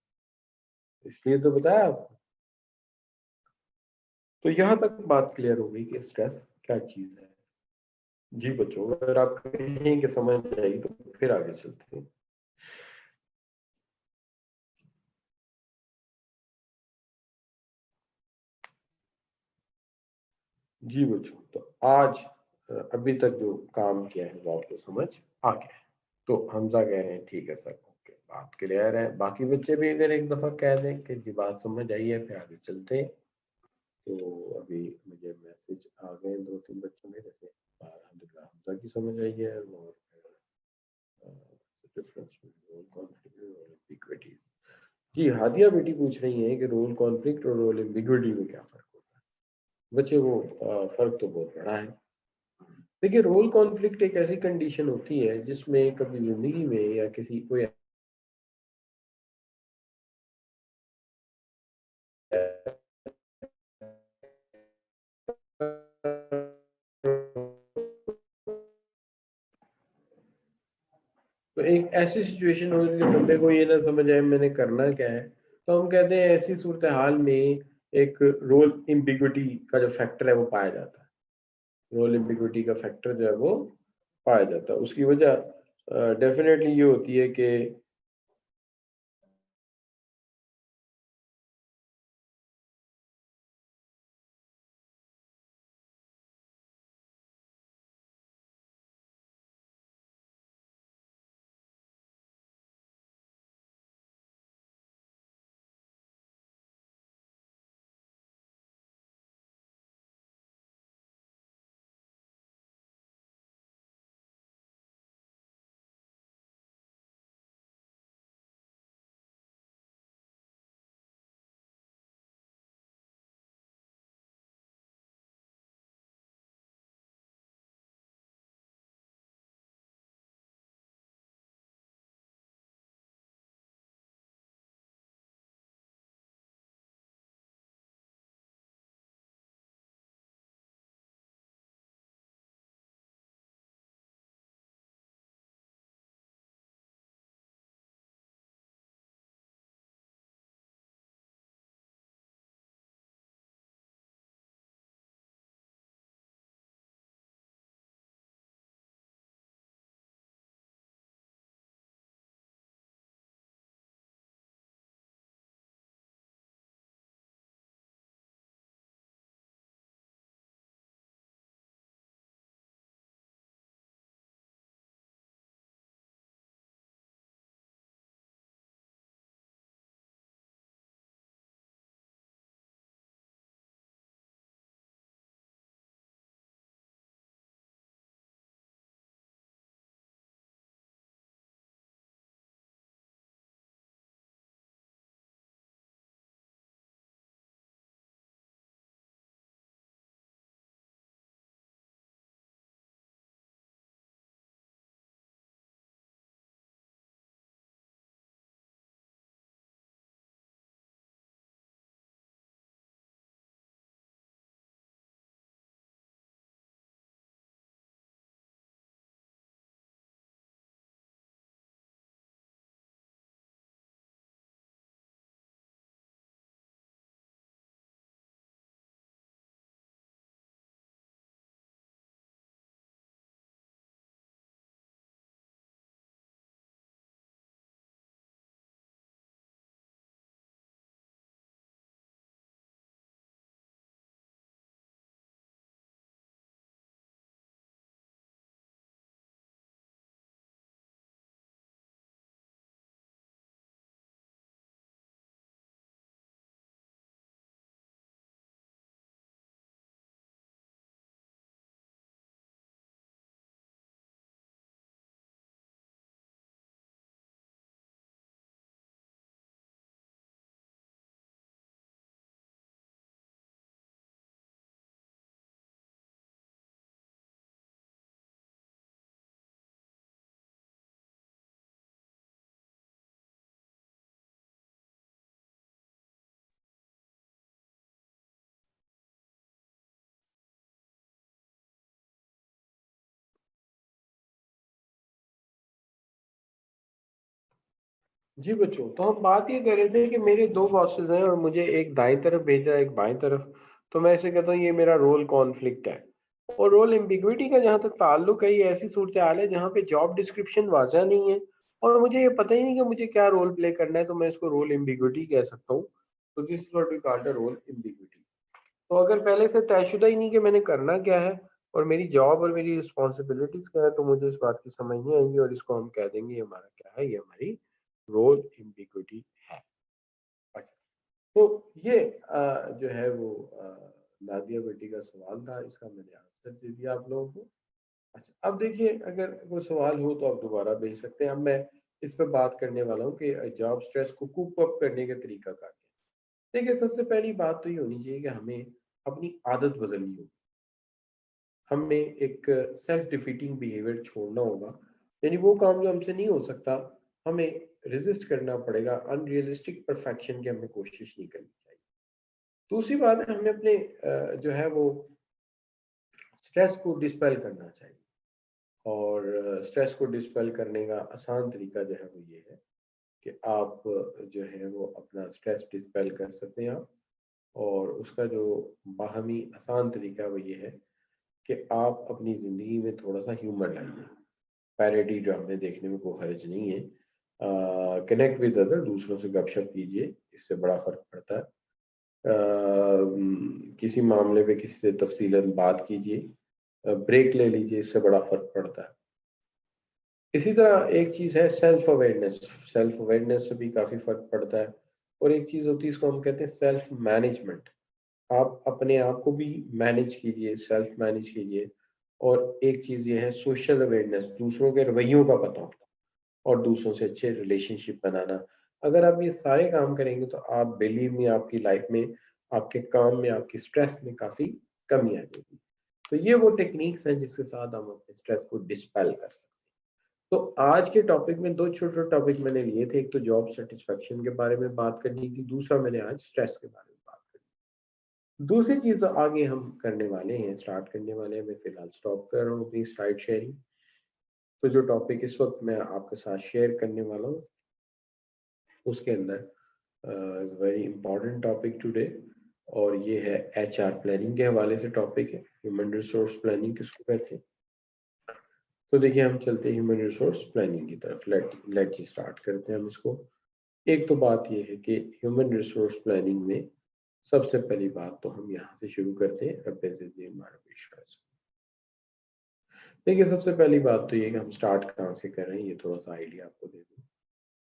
इसलिए तो बताया आपको। तो यहाँ तक बात क्लियर हो गई कि स्ट्रेस क्या चीज़ है। जी बच्चों, अगर आप कहें कि समझ आई तो फिर आगे चलते हैं। जी बच्चों, तो आज अभी तक जो काम किया है वो आपको समझ आ गया है। तो हमजा कह रहे हैं ठीक है सर, ओके, बात क्लियर है। बाकी बच्चे भी अगर एक दफ़ा कह दें कि जी बात समझ आई है, फिर आगे चलते हैं। तो अभी मुझे मैसेज आ गए 2-3 बच्चों में, जैसे अल्हम्दुलिल्लाह हमजा की समझ आई है और डिफरेंस रोल कॉन्फ्लिक्ट और एम्बिग्विटीज। जी, हादिया बेटी पूछ रही हैं कि रोल कॉन्फ्लिक्ट और रोल एम्बिग्विटी में क्या फ़र्क होता है? बच्चे वो फ़र्क तो बहुत बड़ा है। देखिए, रोल कॉन्फ्लिक्ट एक ऐसी कंडीशन होती है जिसमें कभी ज़िंदगी में या किसी कोई तो एक ऐसी सिचुएशन हो कि बंदे को ये ना समझ आए मैंने करना क्या है, तो हम कहते हैं ऐसी सूरत हाल में एक रोल एम्बिग्विटी का जो फैक्टर है वो पाया जाता है। रोल एम्बिग्विटी का फैक्टर जो है वो पाया जाता है। उसकी वजह डेफिनेटली ये होती है कि जी बच्चों, तो हम बात ये कर रहे थे कि मेरे 2 बॉसेस हैं और मुझे एक दाईं तरफ भेजा है, एक बाईं तरफ। तो मैं ऐसे कहता हूँ ये मेरा रोल कॉन्फ्लिक्ट है। और रोल एम्बिग्विटी का जहाँ तक ताल्लुक है, ये ऐसी सूरत-हाल है जहाँ पे जॉब डिस्क्रिप्शन वाज़ह नहीं है और मुझे ये पता ही नहीं कि मुझे क्या रोल प्ले करना है, तो मैं इसको रोल एम्बिग्विटी कह सकता हूँ। तो this is what we called a role ambiguity. तो अगर पहले से तयशुदा ही नहीं कि मैंने करना क्या है और मेरी जॉब और मेरी रिस्पॉन्सिबिलिटीज़ क्या है, तो मुझे इस बात की समझ नहीं आएगी और इसको हम कह देंगे ये हमारा क्या है, ये हमारी रोल एम्बिग्विटी है। अच्छा, तो ये जो है वो नादिया बेटी का सवाल था, इसका मैंने आंसर दे दिया आप लोगों को। अच्छा, अब देखिए अगर कोई सवाल हो तो आप दोबारा भेज सकते हैं। अब मैं इस पे बात करने वाला हूँ कि जॉब स्ट्रेस को कूप अप करने का तरीका क्या है। देखिए सबसे पहली बात तो ये होनी चाहिए कि हमें अपनी आदत बदलनी होगी। हमें एक सेल्फ डिफीटिंग बिहेवियर छोड़ना होगा, यानी वो काम जो हमसे नहीं हो सकता, हमें रेजिस्ट करना पड़ेगा। अनरियलिस्टिक परफेक्शन की हमें कोशिश नहीं करनी चाहिए। दूसरी बात है हमें अपने जो है वो स्ट्रेस को डिस्पेल करना चाहिए। और स्ट्रेस को डिस्पेल करने का आसान तरीका जो है वो ये है कि आप जो है वो अपना स्ट्रेस डिस्पेल कर सकते हैं आप। और उसका जो बाहमी आसान तरीका है वो ये है कि आप अपनी ज़िंदगी में थोड़ा सा ह्यूमर लाइए। पैरोडी ड्रामे देखने में कोई हर्ज नहीं है। कनेक्ट विद अदर, दूसरों से गपशप कीजिए, इससे बड़ा फ़र्क पड़ता है। किसी मामले पे किसी से तफसीलन बात कीजिए, ब्रेक ले लीजिए, इससे बड़ा फ़र्क पड़ता है। इसी तरह एक चीज़ है सेल्फ अवेयरनेस। सेल्फ अवेयरनेस से भी काफ़ी फ़र्क पड़ता है। और एक चीज़ होती है, इसको हम कहते हैं सेल्फ मैनेजमेंट। आप अपने आप को भी मैनेज कीजिए, सेल्फ मैनेज कीजिए। और एक चीज़ ये है सोशल अवेयरनेस, दूसरों के रवैयों का पता होना और दूसरों से अच्छे रिलेशनशिप बनाना। अगर आप ये सारे काम करेंगे तो आप बिलीव मी आपकी लाइफ में, आपके काम में, आपकी स्ट्रेस में काफ़ी कमी आ जाएगी। तो ये वो टेक्निक्स हैं जिसके साथ हम अपने स्ट्रेस को डिस्पेल कर सकते हैं। तो आज के टॉपिक में 2 छोटे-छोटे टॉपिक मैंने लिए थे। एक तो जॉब सैटिस्फैक्शन के बारे में बात करनी थी, दूसरा मैंने आज स्ट्रेस के बारे में बात करनी। दूसरी चीज़ तो आगे हम करने वाले हैं, स्टार्ट करने वाले हैं। मैं फिलहाल स्टॉप कर रहा हूँ अपनी स्लाइड शेयरिंग। तो जो टॉपिक इस वक़्त मैं आपके साथ शेयर करने वाला हूँ, उसके अंदर is very important topic today. और ये है एचआर प्लानिंग के हवाले से टॉपिक है। ह्यूमन रिसोर्स प्लानिंग किसको कहते हैं? तो देखिए हम चलते हैं ह्यूमन रिसोर्स प्लानिंग की तरफ। लेट जी स्टार्ट करते हैं हम इसको। एक तो बात ये है कि ह्यूमन रिसोर्स प्लानिंग में सबसे पहली बात तो हम यहाँ से शुरू करते हैं, रब्बे हमारा विश्वास। देखिए सबसे पहली बात तो ये कि हम स्टार्ट कहाँ से कर रहे हैं, ये थोड़ा सा आइडिया आपको दे दूँ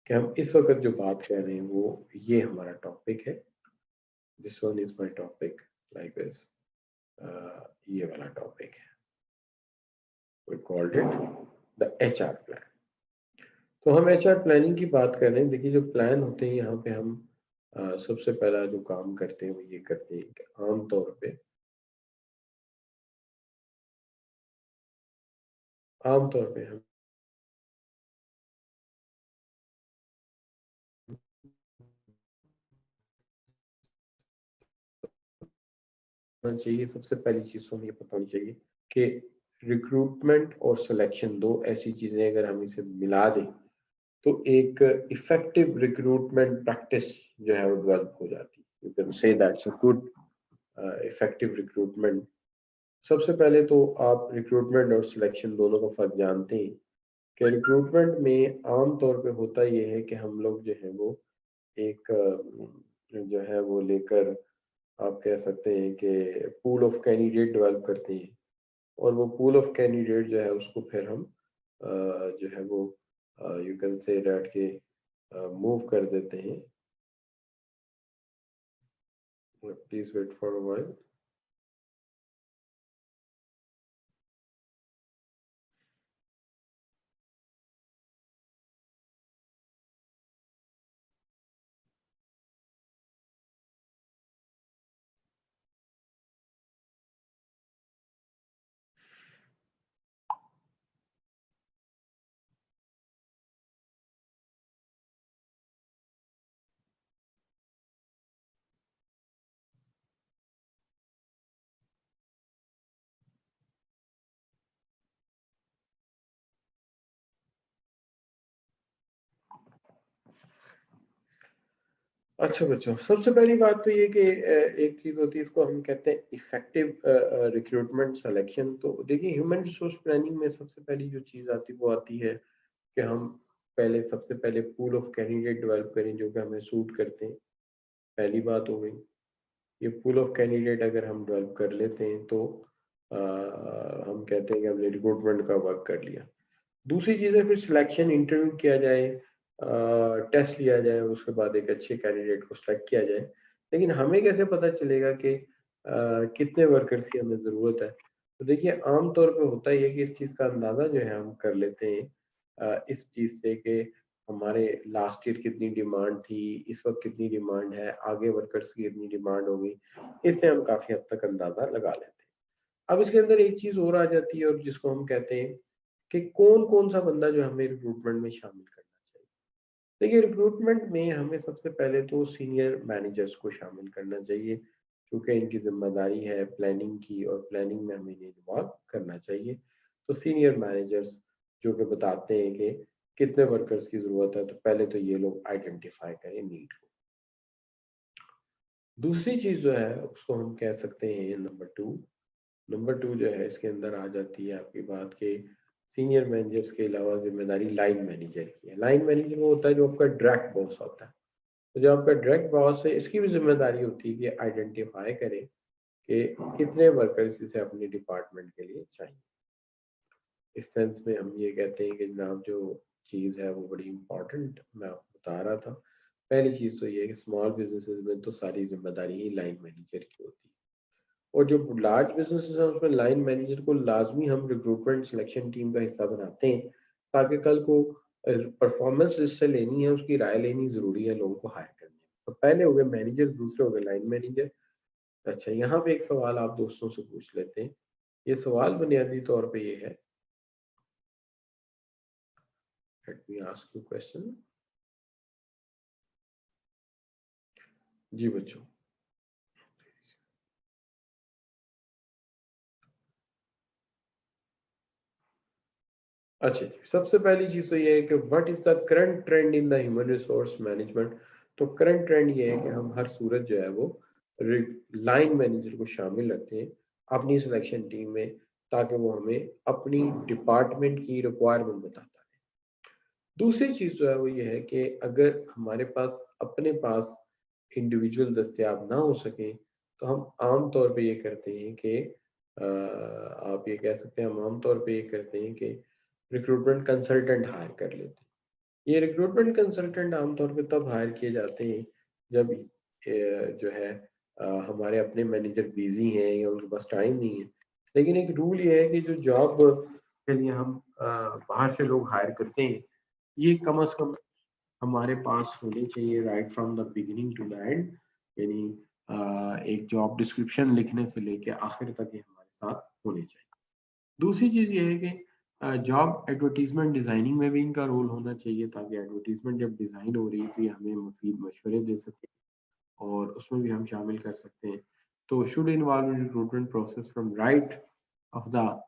कि हम इस वक्त जो बात कर रहे हैं वो ये हमारा टॉपिक है। This one is my topic, like this. ये वाला टॉपिक है, we called it the HR plan. तो हम एचआर प्लानिंग की बात कर रहे हैं। देखिए जो प्लान होते हैं यहाँ पे हम सबसे पहला जो काम करते हैं वो ये करते हैं कि आम तौर पे हम होना चाहिए, सबसे पहली चीज़ तो हमें ये पता होनी चाहिए कि रिक्रूटमेंट और सिलेक्शन दो ऐसी चीज़ें अगर हम इसे मिला दें तो एक इफेक्टिव रिक्रूटमेंट प्रैक्टिस जो है वो डेवलप हो जाती है। यू कैन से that's a good effective recruitment. सबसे पहले तो आप रिक्रूटमेंट और सिलेक्शन दोनों का फर्क जानते हैं कि रिक्रूटमेंट में आम तौर पे होता ये है कि हम लोग जो है वो एक जो है वो लेकर, आप कह सकते हैं कि पूल ऑफ कैंडिडेट डेवलप करते हैं। और वो पूल ऑफ कैंडिडेट जो है उसको फिर हम जो है वो यू कैन से दैट के मूव कर देते हैं। Please wait for a while. अच्छा बच्चों, सबसे पहली बात तो ये कि एक चीज़ होती है, इसको हम कहते हैं इफेक्टिव रिक्रूटमेंट सिलेक्शन। तो देखिए, ह्यूमन रिसोर्स प्लानिंग में सबसे पहली जो चीज़ आती है वो आती है कि हम पहले सबसे पहले पूल ऑफ कैंडिडेट डेवलप करें जो कि हमें सूट करते हैं। पहली बात हो गई। ये पूल ऑफ कैंडिडेट अगर हम डेवलप कर लेते हैं तो हम कहते हैं कि हमने रिक्रूटमेंट का वर्क कर लिया। दूसरी चीज़ है फिर सिलेक्शन, इंटरव्यू किया जाए, टेस्ट लिया जाए, उसके बाद एक अच्छे कैंडिडेट को सिलेक्ट किया जाए। लेकिन हमें कैसे पता चलेगा कि कितने वर्कर्स की हमें ज़रूरत है? तो देखिए, आम तौर पे होता ही है कि इस चीज़ का अंदाज़ा जो है हम कर लेते हैं इस चीज़ से कि हमारे लास्ट ईयर कितनी डिमांड थी, इस वक्त कितनी डिमांड है, आगे वर्कर्स की कितनी डिमांड होगी। इससे हम काफ़ी हद तक अंदाज़ा लगा लेते हैं। अब इसके अंदर एक चीज़ और आ जाती है और जिसको हम कहते हैं कि कौन-कौन सा बंदा जो हमें रिक्रूटमेंट में शामिल करना चाहिए। देखिए, रिक्रूटमेंट में हमें सबसे पहले तो सीनियर मैनेजर्स को शामिल करना चाहिए, क्योंकि इनकी ज़िम्मेदारी है प्लानिंग की और प्लानिंग में हमें इन्हें इन्वॉल्व करना चाहिए। तो सीनियर मैनेजर्स जो कि बताते हैं कि कितने वर्कर्स की ज़रूरत है, तो पहले तो ये लोग आइडेंटिफ़ाई करें नीड को। दूसरी चीज़ जो है उसको हम कह सकते हैं नंबर 2 जो है इसके अंदर आ जाती है आपकी बात के सीनियर मैनेजर्स के अलावा जिम्मेदारी लाइन मैनेजर की है। लाइन मैनेजर वो होता है जो आपका डायरेक्ट बॉस होता है। तो जो आपका डायरेक्ट बॉस है इसकी भी जिम्मेदारी होती है कि आइडेंटिफाई करे कि कितने वर्कर्स इसे अपने डिपार्टमेंट के लिए चाहिए। इस सेंस में हम ये कहते हैं कि जनाब जो चीज़ है वो बड़ी इंपॉर्टेंट मैं आपको बता रहा था। पहली चीज़ तो ये है कि स्मॉल बिजनेसेस में तो सारी जिम्मेदारी ही लाइन मैनेजर की होती है। और जो लार्ज बिजनेसेस हैं उसमें लाइन मैनेजर को लाजमी हम रिक्रूटमेंट सिलेक्शन टीम का हिस्सा बनाते हैं, ताकि कल को परफॉर्मेंस जिससे लेनी है उसकी राय लेनी ज़रूरी है लोगों को हायर करने में। तो पहले हो गए मैनेजर्स, दूसरे हो गए लाइन मैनेजर। अच्छा, यहाँ पे एक सवाल आप दोस्तों से पूछ लेते हैं। ये सवाल बुनियादी तौर पे ये है, let me ask you question. जी बच्चों। अच्छा जी, सबसे पहली चीज़ तो ये है कि what is the current trend in the human resource management. तो करंट ट्रेंड ये है कि हम हर सूरत जो है वो लाइन मैनेजर को शामिल रखते हैं अपनी सिलेक्शन टीम में, ताकि वो हमें अपनी डिपार्टमेंट की रिक्वायरमेंट बताता है। दूसरी चीज़ जो है वो ये है कि अगर हमारे पास अपने पास इंडिविजुअल दस्तयाब ना हो सके तो हम आम तौर पे ये करते हैं कि आप ये कह सकते हैं, हम आम तौर पे ये करते हैं कि रिक्रूटमेंट कंसल्टेंट हायर कर लेते हैं। ये रिक्रूटमेंट कंसल्टेंट आमतौर पे तब हायर किए जाते हैं जब जो है हमारे अपने मैनेजर बिजी हैं या उनके पास टाइम नहीं है। लेकिन एक रूल ये है कि जो जॉब के लिए हम बाहर से लोग हायर करते हैं, ये कम से कम हमारे पास होने चाहिए right from the beginning to the end. यानी एक जॉब डिस्क्रिप्शन लिखने से लेके आखिर तक ये हमारे साथ होने चाहिए। दूसरी चीज़ ये है कि जॉब एडवर्टाइज़मेंट डिज़ाइनिंग में भी इनका रोल होना चाहिए, ताकि एडवर्टाइज़मेंट जब डिज़ाइन हो रही है तो ये हमें मुफीद मशवरे दे सकें और उसमें भी हम शामिल कर सकते हैं। तो should involve in recruitment process from right of the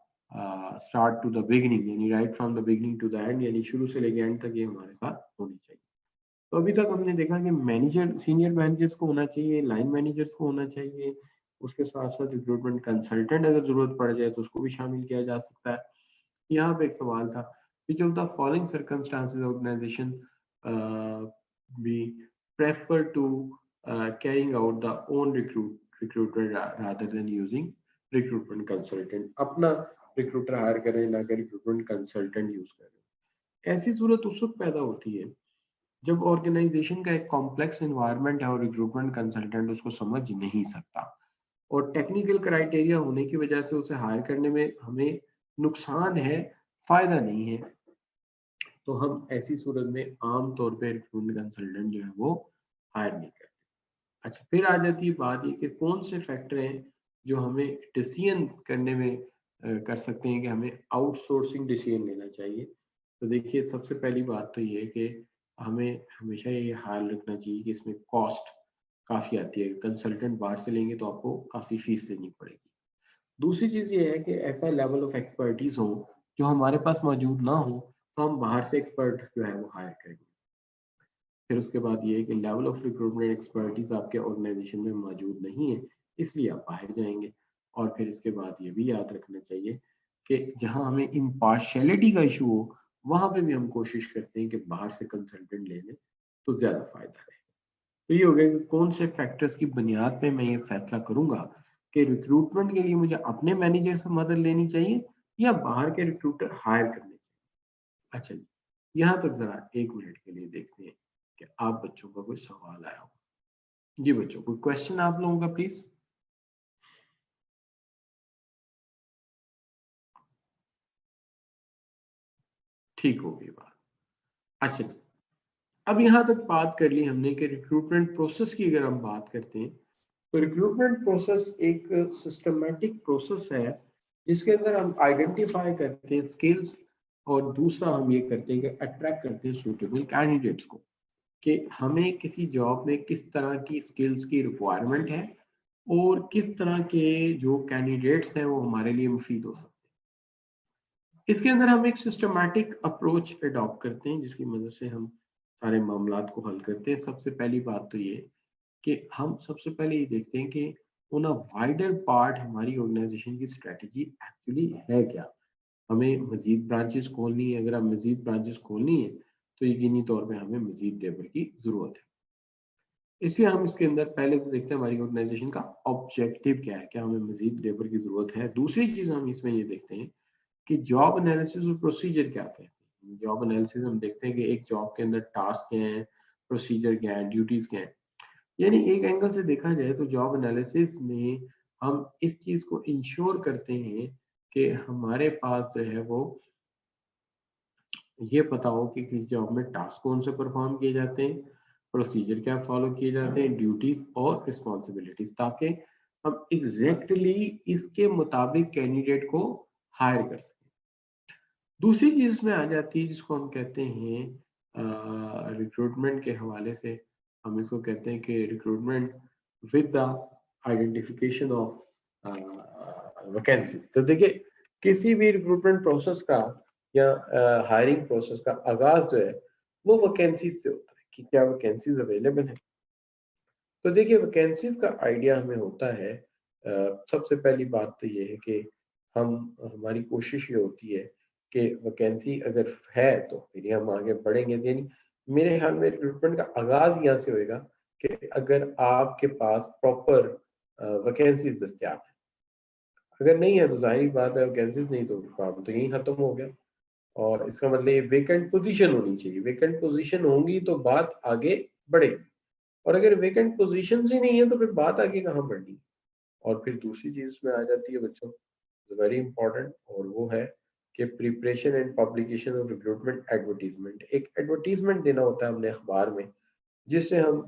start to the beginning, यानी right from the beginning to the end, यानी शुरू से लेके एंड तक ये हमारे साथ होनी चाहिए। तो अभी तक हमने देखा कि मैनेजर, सीनियर मैनेजर्स को होना चाहिए, लाइन मैनेजर्स को होना चाहिए, उसके साथ-साथ रिक्रूटमेंट कंसल्टेंट अगर ज़रूरत पड़ जाए तो उसको भी शामिल किया जा सकता है। यहाँ पे एक सवाल था, which of the following circumstances organization be prefer to carrying out the own recruiter rather than using recruitment consultant। अपना रिक्रूटर हायर करें ना कि रिक्रूटमेंट कंसल्टेंट यूज करें। ऐसी सूरत उस वक्त पैदा होती है जब ऑर्गेनाइजेशन का एक कॉम्प्लेक्स एनवायरनमेंट है और रिक्रूटमेंट कंसल्टेंट उसको समझ नहीं सकता, और टेक्निकल क्राइटेरिया होने की वजह से उसे हायर करने में हमें नुकसान है, फायदा नहीं है। तो हम ऐसी सूरत में आम तौर पे रिक्रूटमेंट कंसल्टेंट जो है वो हायर नहीं करते। अच्छा, फिर आ जाती है बात ये कि कौन से फैक्टर हैं जो हमें डिसीजन करने में कर सकते हैं कि हमें आउटसोर्सिंग डिसीजन लेना चाहिए। तो देखिए, सबसे पहली बात तो ये है कि हमें हमेशा ये ख्याल रखना चाहिए कि इसमें कॉस्ट काफ़ी आती है। कंसल्टेंट बाहर से लेंगे तो आपको काफ़ी फीस देनी पड़ेगी। दूसरी चीज़ ये है कि ऐसा लेवल ऑफ एक्सपर्टीज़ हो जो हमारे पास मौजूद ना हो, तो हम बाहर से एक्सपर्ट जो है वो हायर करेंगे। फिर उसके बाद ये है कि लेवल ऑफ रिक्रूटमेंट एक्सपर्टीज आपके ऑर्गेनाइजेशन में मौजूद नहीं है, इसलिए आप बाहर जाएंगे। और फिर इसके बाद ये भी याद रखना चाहिए कि जहां हमें इम्पार्शियलिटी का इशू हो, वहां पे भी हम कोशिश करते हैं कि बाहर से कंसल्टेंट ले लें तो ज्यादा फायदा है। तो ये हो गया कि कौन से फैक्टर्स की बुनियाद पे मैं ये फैसला करूंगा कि रिक्रूटमेंट के लिए मुझे अपने मैनेजर से मदद लेनी चाहिए या बाहर के रिक्रूटर हायर करने चाहिए। अच्छा जी, यहाँ तक जरा 1 मिनट के लिए देखते हैं कि आप बच्चों का कोई सवाल आया हो। जी बच्चों, कोई क्वेश्चन आप लोगों का प्लीज। ठीक हो गई बात। अच्छा जी, अब यहाँ तक बात कर ली हमने कि रिक्रूटमेंट प्रोसेस की अगर हम बात करते हैं तो रिक्रूटमेंट प्रोसेस एक सिस्टमेटिक प्रोसेस है जिसके अंदर हम आइडेंटिफाई करते हैं स्किल्स, और दूसरा हम ये करते हैं कि अट्रैक्ट करते हैं सूटेबल कैंडिडेट्स को, कि हमें किसी जॉब में किस तरह की स्किल्स की रिक्वायरमेंट है और किस तरह के जो कैंडिडेट्स हैं वो हमारे लिए मुफीद हो सकते हैं। इसके अंदर हम एक सिस्टमैटिक अप्रोच अडॉप्ट करते हैं जिसकी मदद से हम सारे मामलात को हल करते हैं। सबसे पहली बात तो ये कि हम सबसे पहले ये देखते हैं कि ऑन अ वाइडर पार्ट हमारी ऑर्गेनाइजेशन की स्ट्रेटजी एक्चुअली है क्या। हमें मजीद ब्रांचेस खोलनी है, अगर हम मजीद ब्रांचेस खोलनी है तो यकीनी तौर पे हमें मजीद लेबर की जरूरत है। इसलिए हम इसके अंदर पहले तो देखते हैं हमारी ऑर्गेनाइजेशन का ऑब्जेक्टिव क्या है, क्या हमें मजीद लेबर की जरूरत है। दूसरी चीज हम इसमें ये देखते हैं कि जॉब एनालिसिस और प्रोसीजर क्या कहते हैं। जॉब एनालिसिस हम देखते हैं कि एक जॉब के अंदर टास्क क्या है, प्रोसीजर क्या है, ड्यूटीज क्या है। यानी एक एंगल से देखा जाए तो जॉब एनालिसिस में हम इस चीज को इंश्योर करते हैं कि हमारे पास जो है वो ये पता हो कि किस जॉब में टास्क कौन से परफॉर्म किए जाते हैं, प्रोसीजर क्या फॉलो किए जाते हैं, ड्यूटीज और रिस्पॉन्सिबिलिटीज, ताकि हम एग्जैक्टली इसके मुताबिक कैंडिडेट को हायर कर सकें। दूसरी चीज इसमें आ जाती है जिसको हम कहते हैं रिक्रूटमेंट के हवाले से, हम इसको कहते हैं कि recruitment with the identification of vacancies. तो देखिए, किसी भी रिक्रूटमेंट प्रोसेस का या हायरिंग प्रोसेस का आगाज जो है वो वैकेंसीज से होता है कि क्या वैकेंसीज अवेलेबल है। तो देखिए, वैकेंसीज का आइडिया हमें होता है, सबसे पहली बात तो ये है कि हम हमारी कोशिश ये होती है कि वैकेंसी अगर है तो फिर हम आगे बढ़ेंगे। यानी मेरे ख्याल में रिक्रूटमेंट का आगाज यहाँ से होएगा कि अगर आपके पास प्रॉपर वैकेंसीज दस्तियाब है। अगर नहीं है तो जाहिर बात है वैकेंसीज नहीं तो काम तो यही खत्म हो गया। और इसका मतलब ये वेकेंट पोजीशन होनी चाहिए, वेकेंट पोजीशन होंगी तो बात आगे बढ़ेगी। और अगर वेकेंट पोजीशन ही नहीं है तो फिर बात आगे कहाँ बढ़नी। और फिर दूसरी चीज इसमें आ जाती है बच्चों, वेरी इंपॉर्टेंट, और वो है कि preparation and publication of recruitment advertisement. एक एडवर्टीजमेंट देना होता है हमने अखबार में, जिससे हम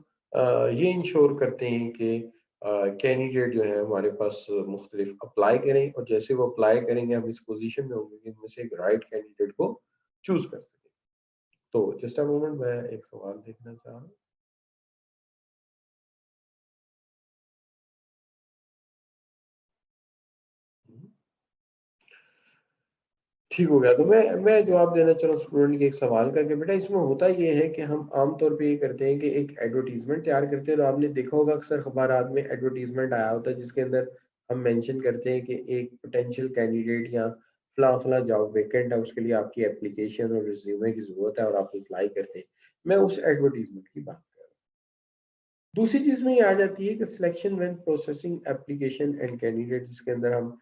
ये इंश्योर करते हैं कि कैंडिडेट जो है हमारे पास मुख्तलिफ अप्लाई करें, और जैसे वो अप्लाई करेंगे हम इस पोजीशन में होंगे कि इनमें से एक राइट कैंडिडेट को चूज कर सकें। तो जस्ट अ मोमेंट, मैं एक सवाल देखना चाह रहा हूँ। ठीक हो गया। तो मैं जवाब देना चाह रहा हूँ स्टूडेंट के एक सवाल का कि बेटा इसमें होता ये है कि हम आमतौर पे ये करते हैं कि एक एडवर्टीजमेंट तैयार करते हैं। तो आपने देखा होगा अक्सर अखबारात में एडवर्टीजमेंट आया होता है जिसके अंदर हम मेंशन करते हैं कि एक पोटेंशियल कैंडिडेट या फला फला जॉब वेकेंट है, उसके लिए आपकी एप्लीकेशन और रिज्यूमे की जरूरत है और आप अप्लाई करते हैं। मैं उस एडवर्टीजमेंट की बात कर रहा हूँ। दूसरी चीज में ये आ जाती है कि selection when processing application and candidate, जिसके अंदर हम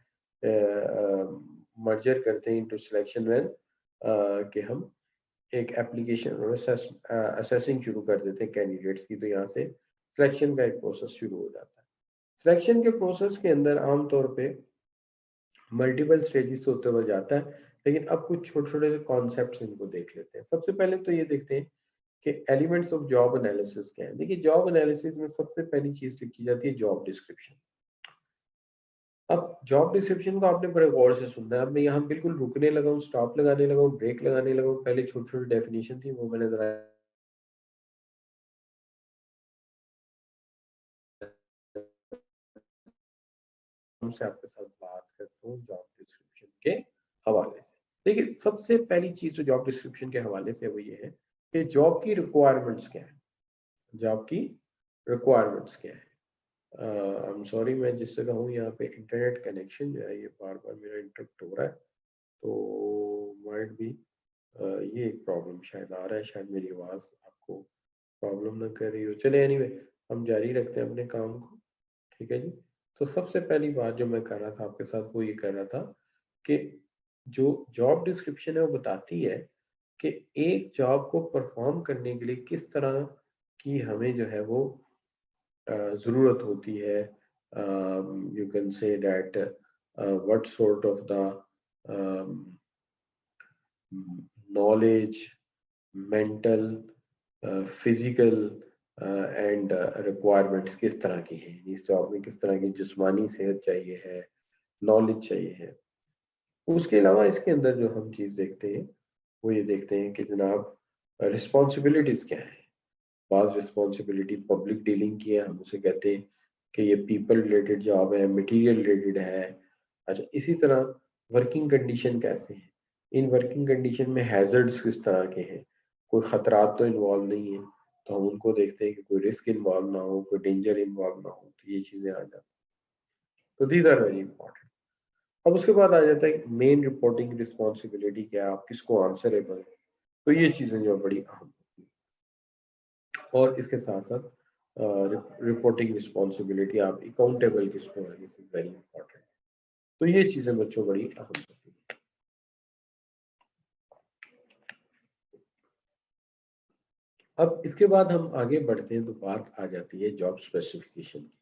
मर्जर करते हैं इनटू सिलेक्शन व्हेन, कि हम एक एप्लीकेशन और असेसिंग शुरू कर देते हैं कैंडिडेट्स की। तो यहाँ से सिलेक्शन का एक प्रोसेस शुरू हो जाता है। सिलेक्शन के प्रोसेस के अंदर आमतौर पे मल्टीपल स्टेजेस होते हुए जाता है, लेकिन अब कुछ छोटे छोटे से कॉन्सेप्ट्स इनको देख लेते हैं। सबसे पहले तो ये देखते हैं कि एलिमेंट्स ऑफ जॉब एनालिसिस क्या है। देखिए, जॉब एनालिसिस में सबसे पहली चीज लिखी जाती है जॉब डिस्क्रिप्शन। अब जॉब डिस्क्रिप्शन को आपने बड़े गौर से सुनना है। अब मैं यहाँ बिल्कुल रुकने लगा हूँ, स्टॉप लगाने लगा हूँ, ब्रेक लगाने लगा हूँ। पहले छोटी छोटी डेफिनेशन थी वो मैंने जरा से आपके साथ बात करता हूँ जॉब डिस्क्रिप्शन के हवाले से। देखिए, सबसे पहली चीज जो जॉब डिस्क्रिप्शन के हवाले से वो ये है कि जॉब की रिक्वायरमेंट्स क्या है। जॉब की रिक्वायरमेंट्स क्या है। आई एम सॉरी, मैं जिस जगह हूँ यहाँ पे इंटरनेट कनेक्शन जो है ये बार बार मेरा इंटरप्ट हो रहा है, तो माइट भी ये एक प्रॉब्लम शायद आ रहा है, शायद मेरी आवाज़ आपको प्रॉब्लम ना कर रही हो। चले एनीवे, हम जारी रखते हैं अपने काम को। ठीक है जी। तो सबसे पहली बात जो मैं कर रहा था आपके साथ वो ये कर रहा था कि जो जॉब डिस्क्रिप्शन है वो बताती है कि एक जॉब को परफॉर्म करने के लिए किस तरह की हमें जो है वो ज़रूरत होती है। You can say that what sort of the knowledge, mental, physical and requirements किस तरह की हैं, इस जॉब में किस तरह की जिस्मानी सेहत चाहिए है, नॉलेज चाहिए है। उसके अलावा इसके अंदर जो हम चीज़ देखते हैं वो ये देखते हैं कि जनाब रिस्पॉन्सिबिलिटीज़ क्या है। बाज़ रिस्पॉन्सिबिलिटी पब्लिक डीलिंग की है, हम उसे कहते हैं कि ये पीपल रिलेटेड जॉब है, मटेरियल रिलेटेड है। अच्छा, इसी तरह वर्किंग कंडीशन कैसे हैं, इन वर्किंग कंडीशन में हैज़र्ड्स किस तरह के हैं, कोई ख़तरात तो इन्वॉल्व नहीं है, तो हम उनको देखते हैं कि कोई रिस्क इन्वॉल्व ना हो, कोई डेंजर इन्वॉल्व ना हो, तो ये चीज़ें आ जाती हैं। तो दीज आर वेरी इंपॉर्टेंट। अब उसके बाद आ जाता है मेन रिपोर्टिंग रिस्पॉन्सिबिलिटी क्या है, आप किसको आंसरेबल है। तो ये चीज़ें जो बड़ी अहम, और इसके साथ साथ रिपोर्टिंग रिस्पॉन्सिबिलिटी, आप अकाउंटेबल किसको है, दिस इज वेरी इंपॉर्टेंट। तो ये चीजें बच्चों बड़ी अहम होती हैं। अब इसके बाद हम आगे बढ़ते हैं तो बात आ जाती है जॉब स्पेसिफिकेशन की।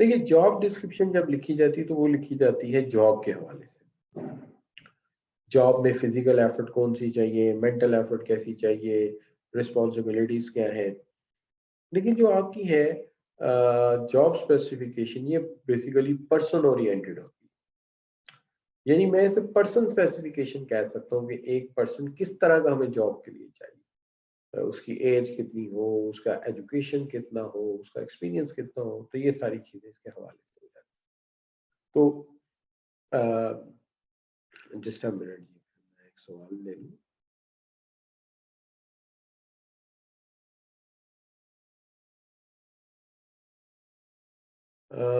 देखिए, जॉब डिस्क्रिप्शन जब लिखी जाती है तो वो लिखी जाती है जॉब के हवाले से। जॉब में फिजिकल एफर्ट कौन सी चाहिए, मेंटल एफर्ट कैसी चाहिए, रिस्पॉन्सिबिलिटीज क्या है। लेकिन जो आपकी है जॉब स्पेसिफिकेशन, ये बेसिकली पर्सन ओरिएंटेड होती है। यानी मैं इसे पर्सन स्पेसिफिकेशन कह सकता हूँ कि एक पर्सन किस तरह का हमें जॉब के लिए चाहिए। उसकी एज कितनी हो, उसका एजुकेशन कितना हो, उसका एक्सपीरियंस कितना हो, तो ये सारी चीजें इसके हवाले से हो जाती हैं। तो जस्ट अ मिनट जी, मैं एक सवाल ले लूँ।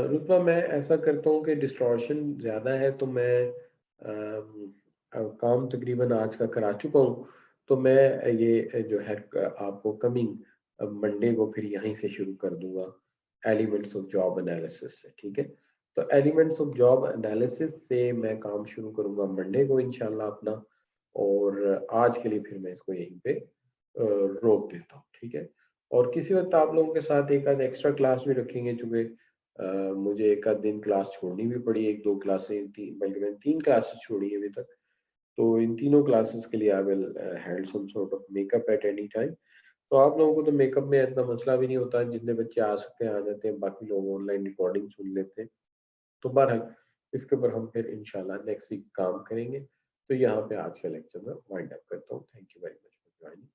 रुतबा, मैं ऐसा करता हूँ कि डिस्टॉर्शन ज़्यादा है, तो मैं काम तकरीबन आज का करा चुका हूँ। तो मैं ये जो है आपको कमिंग मंडे को फिर यहीं से शुरू कर दूंगा, एलिमेंट्स ऑफ जॉब एनालिसिस से। ठीक है, तो एलिमेंट्स ऑफ जॉब एनालिसिस से मैं काम शुरू करूंगा मंडे को इंशाल्लाह अपना। और आज के लिए फिर मैं इसको यहीं पे रोक देता हूँ। ठीक है, और किसी वक्त आप लोगों के साथ एक आध एक्स्ट्रा क्लास भी रखेंगे, चूंकि मुझे एक आध दिन क्लास छोड़नी भी पड़ी, एक दो क्लासें, तीन, बल्कि मैंने 3 क्लासेस छोड़ी है अभी तक। तो इन तीनों क्लासेस के लिए I will hand some sort of makeup at any time. तो आप लोगों को तो मेकअप में इतना मसला भी नहीं होता, जितने बच्चे आ सकते हैं आ जाते हैं, बाकी लोग ऑनलाइन रिकॉर्डिंग सुन लेते हैं। तो बहरहाल इसके ऊपर हम फिर इंशाल्लाह नेक्स्ट वीक काम करेंगे। तो यहाँ पे आज का लेक्चर मैं वाइंड अप करता हूँ। Thank you very much for joining.